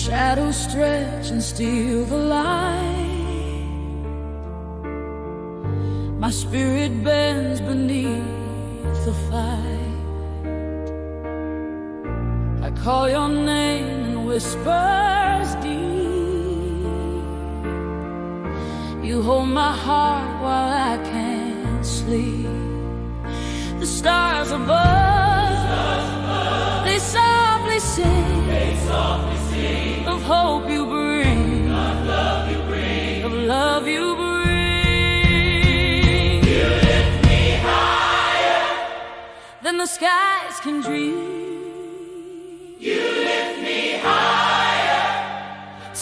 shadows stretch and steal the light. My spirit bends beneath the fight. I call your name in whispers deep. You hold my heart while I can't sleep. The stars above, they softly sing, of hope you bring, of love you bring, of love you bring. You lift me higher than the skies can dream. You lift me higher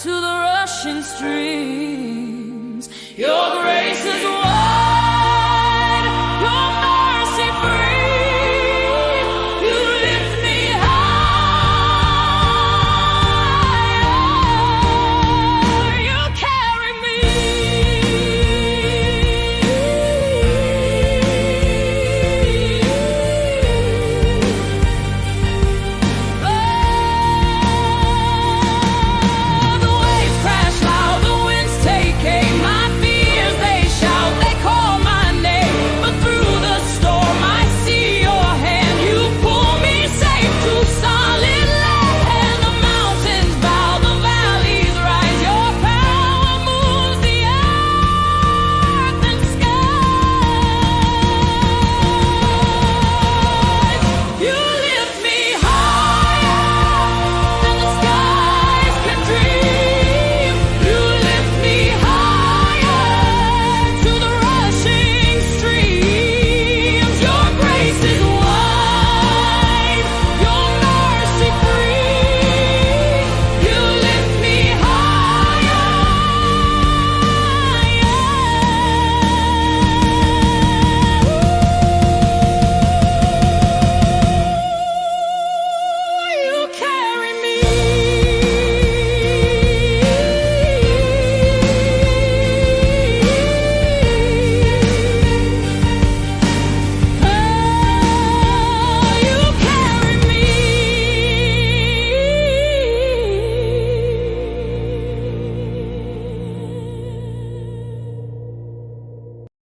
to the rushing streams. Your grace is